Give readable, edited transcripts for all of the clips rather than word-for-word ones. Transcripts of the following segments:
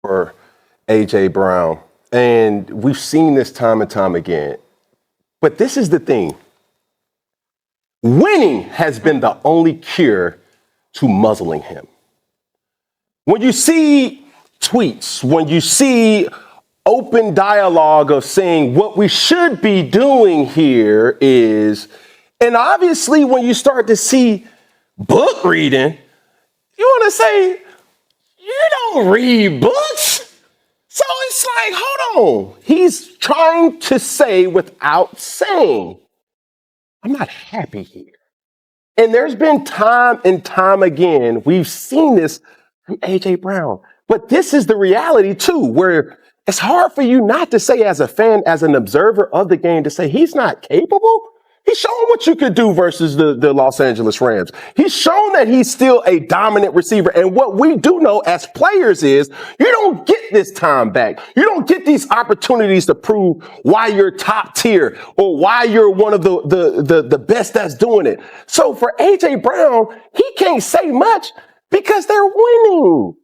for A.J. Brown. And we've seen this time and time again. But this is the thing. Winning has been the only cure to muzzling him. When you see tweets, when you see open dialogue of saying what we should be doing here is, and obviously when you start to see book reading, you want to say, you don't read books. So it's like, hold on. He's trying to say without saying, I'm not happy here. And there's been time and time again, we've seen this from A.J. Brown. But this is the reality, too, where it's hard for you not to say as a fan, as an observer of the game, to say he's not capable. He's shown what you could do versus the Los Angeles Rams. He's shown that he's still a dominant receiver. And what we do know as players is you don't get this time back. You don't get these opportunities to prove why you're top tier or why you're one of the best that's doing it. So for A.J. Brown, he can't say much because they're winning.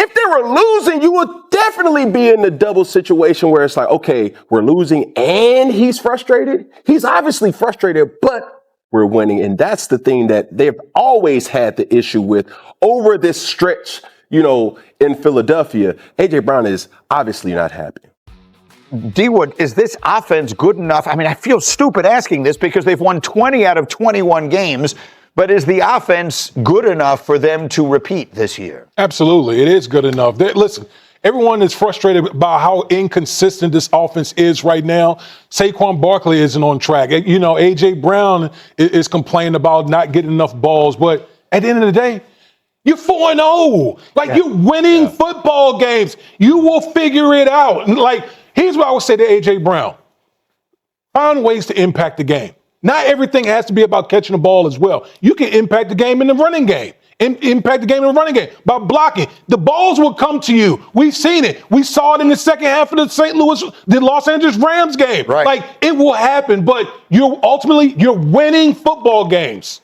If they were losing, you would definitely be in the double situation where it's like, okay, we're losing and he's frustrated. He's obviously frustrated, but we're winning. And that's the thing that they've always had the issue with over this stretch, in Philadelphia. A.J. Brown is obviously not happy. D-Wood, is this offense good enough? I mean, I feel stupid asking this because they've won 20 out of 21 games. But is the offense good enough for them to repeat this year? Absolutely. It is good enough. Listen, everyone is frustrated about how inconsistent this offense is right now. Saquon Barkley isn't on track. A.J. Brown is complaining about not getting enough balls. But at the end of the day, you're 4-0. You're winning football games. You will figure it out. Here's what I would say to A.J. Brown. Find ways to impact the game. Not everything has to be about catching the ball as well. You can impact the game in the running game. Impact the game in the running game by blocking. The balls will come to you. We've seen it. We saw it in the second half of the Los Angeles Rams game. Right. It will happen, but you're winning football games.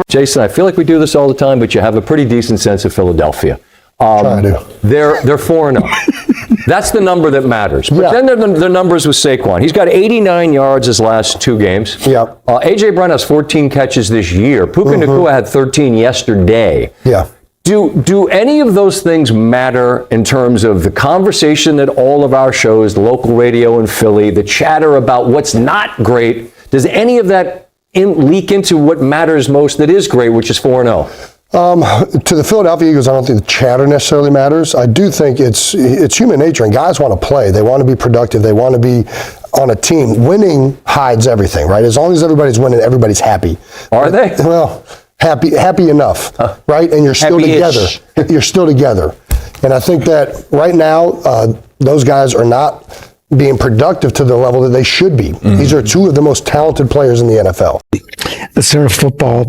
Jason, I feel like we do this all the time, but you have a pretty decent sense of Philadelphia. They're 4-0. That's the number that matters. But then the numbers with Saquon. He's got 89 yards his last two games. A.J. Brown has 14 catches this year. Puka Nacua had 13 yesterday. Do any of those things matter in terms of the conversation that all of our shows, the local radio in Philly, the chatter about what's not great? Does any of that leak into what matters most that is great, which is 4-0? To the Philadelphia Eagles, I don't think the chatter necessarily matters. I do think it's human nature, and guys want to play. They want to be productive. They want to be on a team. Winning hides everything, right? As long as everybody's winning, everybody's happy. Are they? Well, happy enough, right? And you're still together. You're still together. And I think that right now, those guys are not being productive to the level that they should be. These are two of the most talented players in the NFL. The sort of football,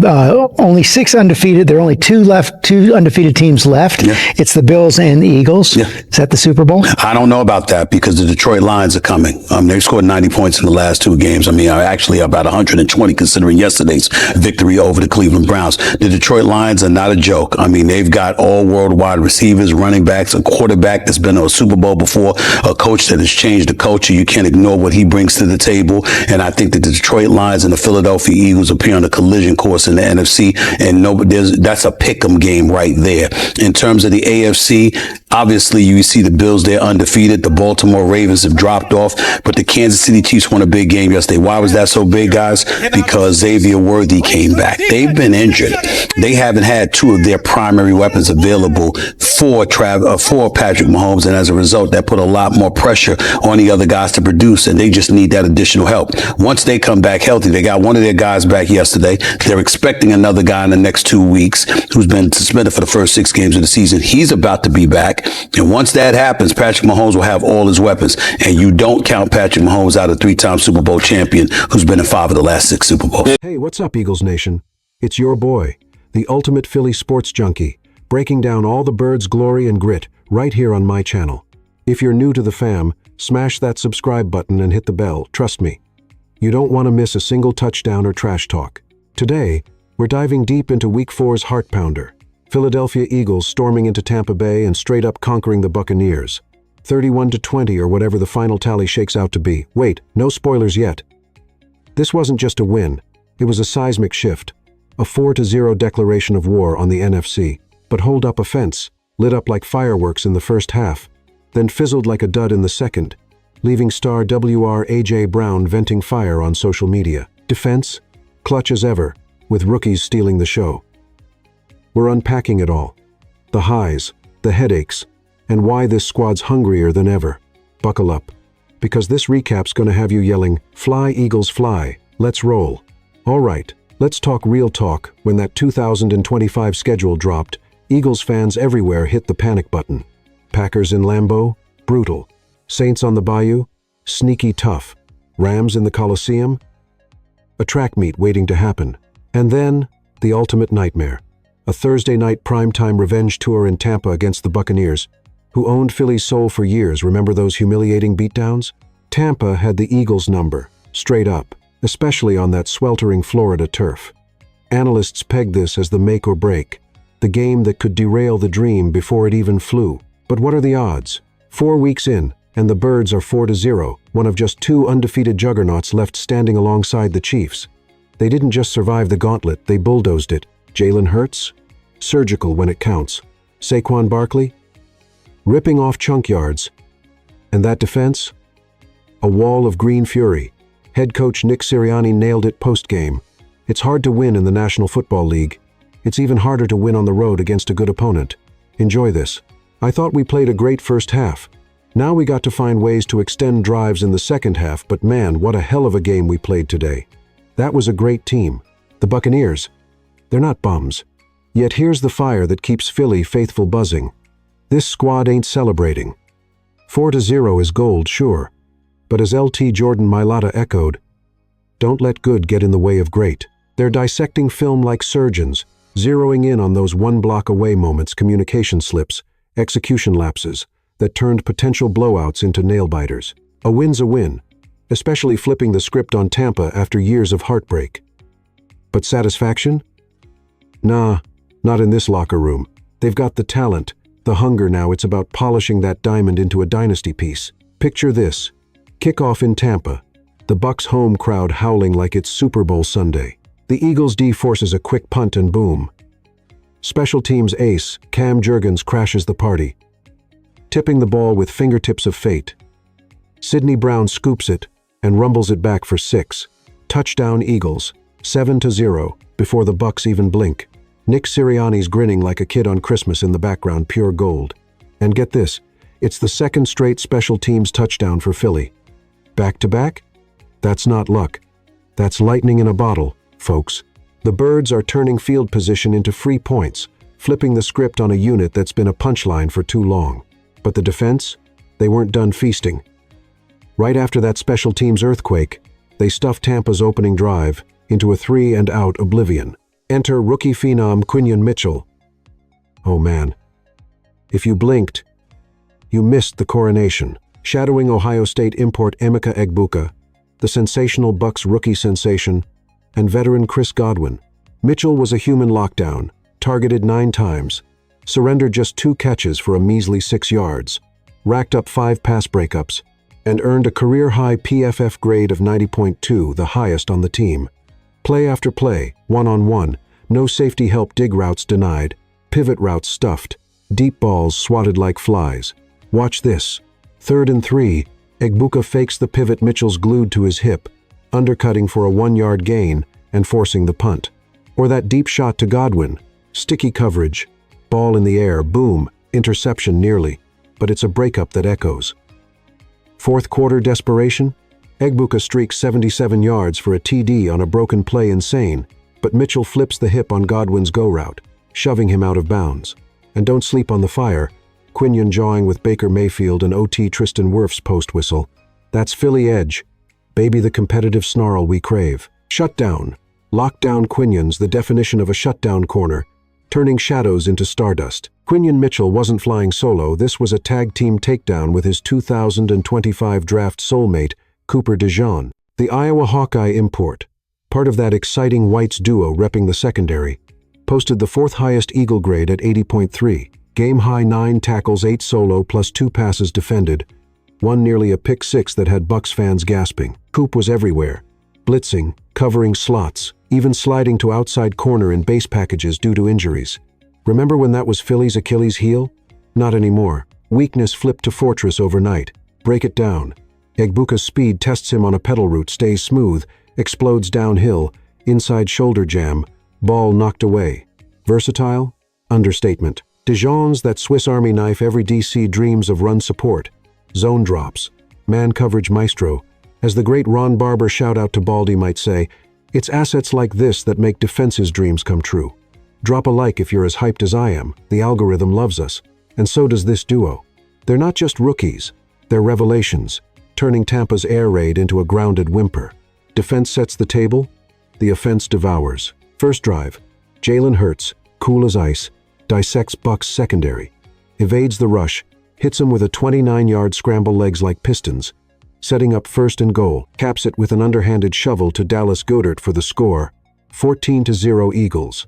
only 6 undefeated. There are only two undefeated teams left. It's the Bills and the Eagles. Is that the Super Bowl? I don't know about that because the Detroit Lions are coming. They've scored 90 points in the last 2 games. Actually about 120 considering yesterday's victory over the Cleveland Browns. The Detroit Lions are not a joke. They've got all worldwide receivers, running backs, a quarterback that's been to a Super Bowl before, a coach that has changed the culture. You can't ignore what he brings to the table. And I think that the Detroit Lions and the Philadelphia Eagles appear on a collision course in the NFC, and that's a pick'em game right there. In terms of the AFC, obviously you see the Bills, they're undefeated. The Baltimore Ravens have dropped off, but the Kansas City Chiefs won a big game yesterday. Why was that so big, guys? Because Xavier Worthy came back. They've been injured. They haven't had 2 of their primary weapons available for Patrick Mahomes, and as a result, that put a lot more pressure on the other guys to produce, and they just need that additional help. Once they come back healthy, they got one of their guys back yesterday. They're expecting another guy in the next 2 weeks who's been suspended for the first 6 games of the season. He's about to be back. And once that happens, Patrick Mahomes will have all his weapons. And you don't count Patrick Mahomes out, a 3-time Super Bowl champion who's been in 5 of the last 6 Super Bowls. Hey, what's up, Eagles Nation? It's your boy, the ultimate Philly sports junkie, breaking down all the birds' glory and grit right here on my channel. If you're new to the fam, smash that subscribe button and hit the bell. Trust me, you don't want to miss a single touchdown or trash talk. Today, we're diving deep into Week 4's heart pounder, Philadelphia Eagles storming into Tampa Bay and straight up conquering the Buccaneers. 31-20 or whatever the final tally shakes out to be. Wait, no spoilers yet. This wasn't just a win. It was a seismic shift. A 4-0 declaration of war on the NFC. But hold up offense, lit up like fireworks in the first half, then fizzled like a dud in the second, leaving star WR AJ Brown venting fire on social media. Defense? Clutch as ever, with rookies stealing the show. We're unpacking it all. The highs, the headaches, and why this squad's hungrier than ever. Buckle up, because this recap's gonna have you yelling, "Fly, Eagles, fly, let's roll." All right, let's talk real talk. When that 2025 schedule dropped, Eagles fans everywhere hit the panic button. Packers in Lambeau? Brutal. Saints on the Bayou? Sneaky tough. Rams in the Coliseum? A track meet waiting to happen. And then, the ultimate nightmare. A Thursday night primetime revenge tour in Tampa against the Buccaneers, who owned Philly's soul for years. Remember those humiliating beatdowns? Tampa had the Eagles' number, straight up, especially on that sweltering Florida turf. Analysts pegged this as the make or break, the game that could derail the dream before it even flew. But what are the odds? 4 weeks in, and the Birds are 4-0, one of just 2 undefeated juggernauts left standing alongside the Chiefs. They didn't just survive the gauntlet, they bulldozed it. Jalen Hurts? Surgical when it counts. Saquon Barkley? Ripping off chunk yards. And that defense? A wall of green fury. Head coach Nick Sirianni nailed it post-game. It's hard to win in the National Football League. It's even harder to win on the road against a good opponent. Enjoy this. I thought we played a great first half. Now we got to find ways to extend drives in the second half, but man, what a hell of a game we played today. That was a great team. The Buccaneers, they're not bums. Yet here's the fire that keeps Philly faithful buzzing. This squad ain't celebrating. 4-0 is gold, sure. But as LT Jordan Mailata echoed, don't let good get in the way of great. They're dissecting film like surgeons, zeroing in on those one-block-away moments, communication slips, execution lapses, that turned potential blowouts into nail-biters. A win's a win, especially flipping the script on Tampa after years of heartbreak. But satisfaction? Nah, not in this locker room. They've got the talent, the hunger now. It's about polishing that diamond into a dynasty piece. Picture this. Kickoff in Tampa. The Bucs home crowd howling like it's Super Bowl Sunday. The Eagles D forces a quick punt and boom. Special teams ace, Cam Jurgens crashes the party, tipping the ball with fingertips of fate. Sidney Brown scoops it and rumbles it back for 6. Touchdown Eagles, 7-0, before the Bucs even blink. Nick Sirianni's grinning like a kid on Christmas in the background, pure gold. And get this, it's the second straight special teams touchdown for Philly. Back-to-back? That's not luck. That's lightning in a bottle, folks. The Birds are turning field position into free points, flipping the script on a unit that's been a punchline for too long. But the defense? They weren't done feasting. Right after that special teams earthquake, they stuffed Tampa's opening drive into a 3-and-out oblivion. Enter rookie phenom Quinyon Mitchell. Oh man. If you blinked, you missed the coronation. Shadowing Ohio State import Emeka Egbuka, the sensational Bucs rookie sensation, and veteran Chris Godwin. Mitchell was a human lockdown, targeted 9 times, surrendered just 2 catches for a measly 6 yards, racked up 5 pass breakups, and earned a career-high PFF grade of 90.2, the highest on the team. Play after play, one-on-one, no safety help, dig routes denied, pivot routes stuffed, deep balls swatted like flies. Watch this. 3rd and 3, Egbuka fakes the pivot, Mitchell's glued to his hip, undercutting for a 1-yard gain and forcing the punt. Or that deep shot to Godwin, sticky coverage, ball in the air, boom, interception nearly, but it's a breakup that echoes. 4th quarter desperation? Egbuka streaks 77 yards for a TD on a broken play, insane, but Mitchell flips the hip on Godwin's go route, shoving him out of bounds. And don't sleep on the fire, Quinyon jawing with Baker Mayfield and OT Tristan Wirfs post whistle. That's Philly edge. Baby, the competitive snarl we crave. Shutdown. Lockdown Quinyon's the definition of a shutdown corner, turning shadows into stardust. Quinyon Mitchell wasn't flying solo. This was a tag team takedown with his 2025 draft soulmate, Cooper DeJean, the Iowa Hawkeye import, part of that exciting whites duo repping the secondary. posted the fourth highest Eagle grade at 80.3. Game high 9 tackles, 8 solo plus 2 passes defended. One nearly a pick six that had Bucs fans gasping. Coop was everywhere. Blitzing, covering slots, even sliding to outside corner in base packages due to injuries. Remember when that was Philly's Achilles heel? Not anymore. Weakness flipped to fortress overnight. Break it down. Egbuka's speed tests him on a pedal route, stays smooth, explodes downhill, inside shoulder jam, ball knocked away. Versatile? Understatement. Dijon's that Swiss Army knife every DC dreams of run support. Zone drops. Man coverage maestro. As the great Ron Barber shout-out to Baldy might say, it's assets like this that make defense's dreams come true. Drop a like if you're as hyped as I am. The algorithm loves us. And so does this duo. They're not just rookies. They're revelations, turning Tampa's air raid into a grounded whimper. Defense sets the table. The offense devours. First drive. Jalen Hurts, cool as ice, dissects Bucs secondary. Evades the rush, hits him with a 29-yard scramble, legs like pistons. Setting up 1st and goal, caps it with an underhanded shovel to Dallas Goedert for the score. 14-0 Eagles.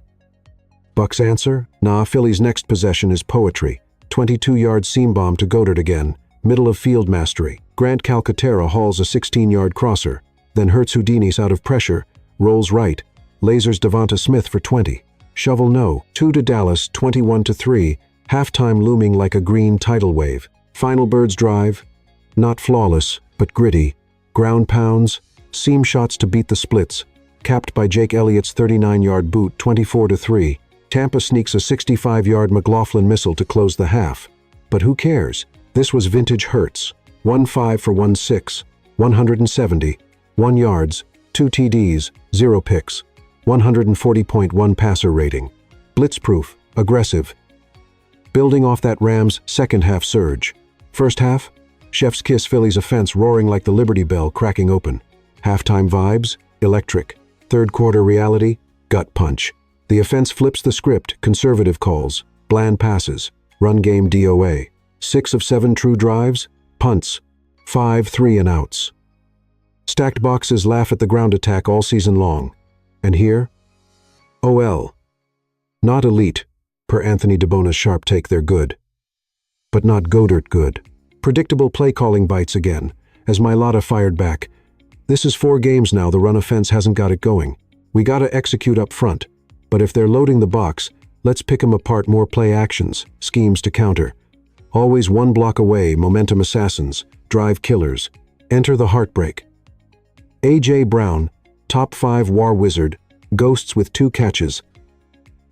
Bucs answer? Nah, Philly's next possession is poetry. 22-yard seam bomb to Goedert again. Middle of field mastery. Grant Calcaterra hauls a 16-yard crosser. Then Hurts Houdini's out of pressure. Rolls right. Lasers Devonta Smith for 20. Shovel no. 2 to Dallas, 21-3. Halftime looming like a green tidal wave. Final Birds drive. Not flawless, but gritty. Ground pounds. Seam shots to beat the splits. Capped by Jake Elliott's 39-yard boot, 24-3. Tampa sneaks a 65-yard McLaughlin missile to close the half. But who cares? This was vintage Hurts. 1-5 for 1-6. 170. 1 yards. 2 TDs. 0 picks. 140.1 passer rating. Blitzproof. Aggressive. Building off that Rams' second half surge. First half? Chef's kiss, Philly's offense roaring like the Liberty Bell cracking open. Halftime vibes? Electric. Third quarter reality? Gut punch. The offense flips the script, conservative calls, bland passes, run game DOA. 6 of 7 true drives? Punts. 5 3-and-outs. Stacked boxes laugh at the ground attack all season long. And here? OL. Not elite, per Anthony DeBona's sharp take, they're good. But not Goedert good. Predictable play calling bites again, as Mailata fired back. This is 4 games now the run offense hasn't got it going. We gotta execute up front. But if they're loading the box, let's pick 'em apart, more play actions, schemes to counter. Always one block away, momentum assassins, drive killers. Enter the heartbreak. A.J. Brown, top 5 war wizard, ghosts with 2 catches.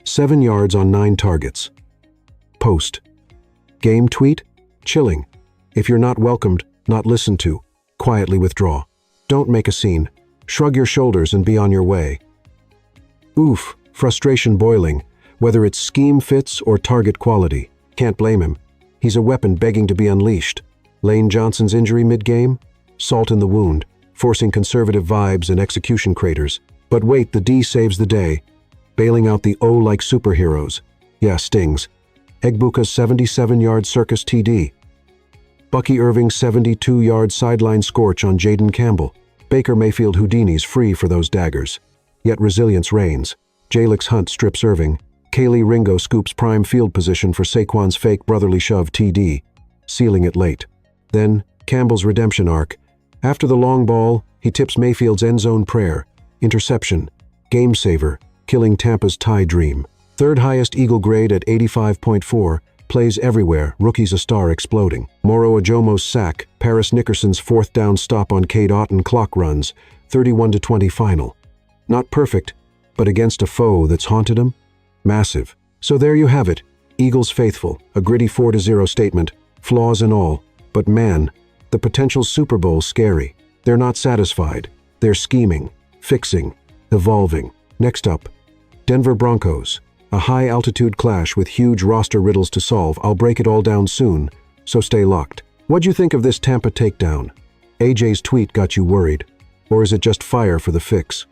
7 yards on 9 targets. Post. Game tweet? Chilling. If you're not welcomed, not listened to, quietly withdraw. Don't make a scene. Shrug your shoulders and be on your way. Oof, frustration boiling, whether it's scheme fits or target quality. Can't blame him. He's a weapon begging to be unleashed. Lane Johnson's injury mid-game? Salt in the wound, forcing conservative vibes and execution craters. But wait, the D saves the day, bailing out the O like superheroes. Yeah, stings. Egbuka's 77-yard circus TD. Bucky Irving's 72-yard sideline scorch on Jaden Campbell. Baker Mayfield Houdini's free for those daggers. Yet resilience reigns. Jalix Hunt strips Irving. Kaylee Ringo scoops prime field position for Saquon's fake brotherly shove TD, sealing it late. Then, Campbell's redemption arc. After the long ball, he tips Mayfield's end zone prayer. Interception. Game saver, killing Tampa's tie dream. Third highest Eagle grade at 85.4. Plays everywhere, rookies a star exploding. Moro Ajomo's sack, Paris Nickerson's 4th down stop on Cade Otton clock runs, 31-20 final. Not perfect, but against a foe that's haunted him? Massive. So there you have it. Eagles faithful, a gritty 4-0 statement, flaws and all. But man, the potential Super Bowl scary. They're not satisfied. They're scheming, fixing, evolving. Next up, Denver Broncos. A high-altitude clash with huge roster riddles to solve. I'll break it all down soon, so stay locked. What'd you think of this Tampa takedown? AJ's tweet got you worried? Or is it just fire for the fix?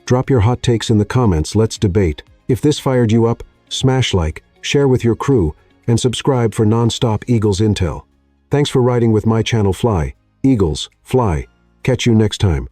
Drop your hot takes in the comments, let's debate. If this fired you up, smash like, share with your crew, and subscribe for non-stop Eagles intel. Thanks for riding with my channel Fly. Eagles, fly. Catch you next time.